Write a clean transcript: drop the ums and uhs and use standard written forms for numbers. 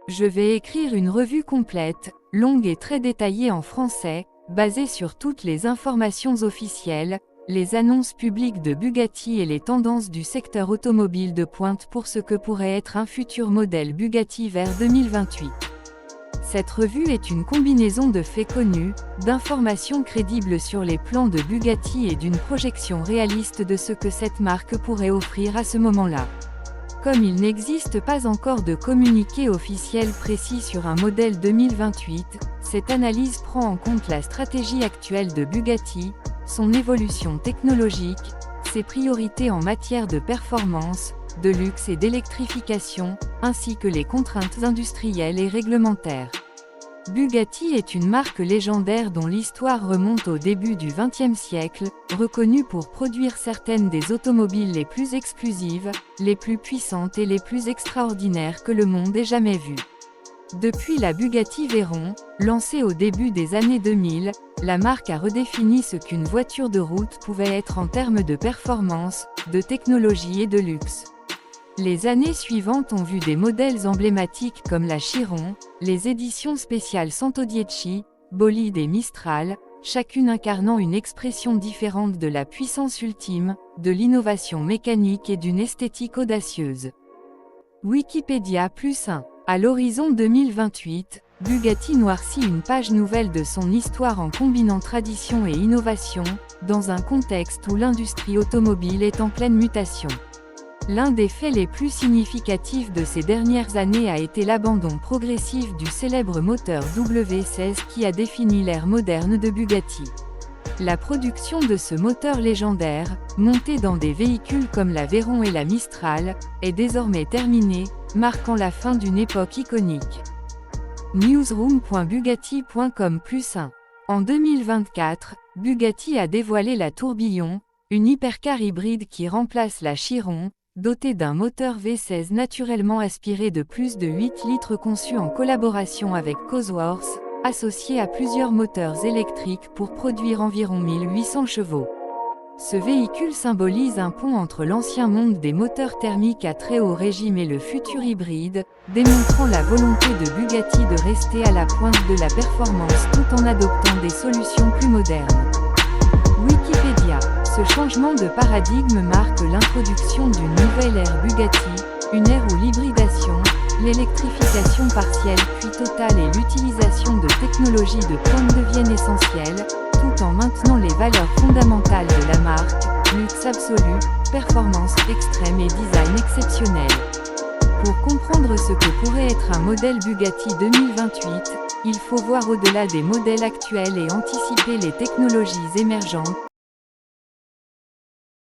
Je vais écrire une revue complète, longue et très détaillée en français, basée sur toutes les informations officielles, les annonces publiques de Bugatti et les tendances du secteur automobile de pointe pour ce que pourrait être un futur modèle Bugatti vers 2028. Cette revue est une combinaison de faits connus, d'informations crédibles sur les plans de Bugatti et d'une projection réaliste de ce que cette marque pourrait offrir à ce moment-là. Comme il n'existe pas encore de communiqué officiel précis sur un modèle 2028, cette analyse prend en compte la stratégie actuelle de Bugatti, son évolution technologique, ses priorités en matière de performance, de luxe et d'électrification, ainsi que les contraintes industrielles et réglementaires. Bugatti est une marque légendaire dont l'histoire remonte au début du XXe siècle, reconnue pour produire certaines des automobiles les plus exclusives, les plus puissantes et les plus extraordinaires que le monde ait jamais vues. Depuis la Bugatti Veyron, lancée au début des années 2000, la marque a redéfini ce qu'une voiture de route pouvait être en termes de performance, de technologie et de luxe. Les années suivantes ont vu des modèles emblématiques comme la Chiron, les éditions spéciales Santo Dieci, Bolide et Mistral, chacune incarnant une expression différente de la puissance ultime, de l'innovation mécanique et d'une esthétique audacieuse. Wikipédia +1. À l'horizon 2028, Bugatti noircit une page nouvelle de son histoire en combinant tradition et innovation, dans un contexte où l'industrie automobile est en pleine mutation. L'un des faits les plus significatifs de ces dernières années a été l'abandon progressif du célèbre moteur W16 qui a défini l'ère moderne de Bugatti. La production de ce moteur légendaire, monté dans des véhicules comme la Veyron et la Mistral, est désormais terminée, marquant la fin d'une époque iconique. Newsroom.bugatti.com +1. En 2024, Bugatti a dévoilé la Tourbillon, une hypercar hybride qui remplace la Chiron, dotée d'un moteur V16 naturellement aspiré de plus de 8 litres conçu en collaboration avec Cosworth, associé à plusieurs moteurs électriques pour produire environ 1800 chevaux. Ce véhicule symbolise un pont entre l'ancien monde des moteurs thermiques à très haut régime et le futur hybride, démontrant la volonté de Bugatti de rester à la pointe de la performance tout en adoptant des solutions plus modernes. Wikipédia. Ce changement de paradigme marque l'introduction d'une nouvelle ère Bugatti, une ère où l'hybridation, l'électrification partielle puis totale et l'utilisation de technologies de pointe deviennent essentielles, tout en maintenant les valeurs fondamentales de la marque, luxe absolu, performance extrême et design exceptionnel. Pour comprendre ce que pourrait être un modèle Bugatti 2028, il faut voir au-delà des modèles actuels et anticiper les technologies émergentes,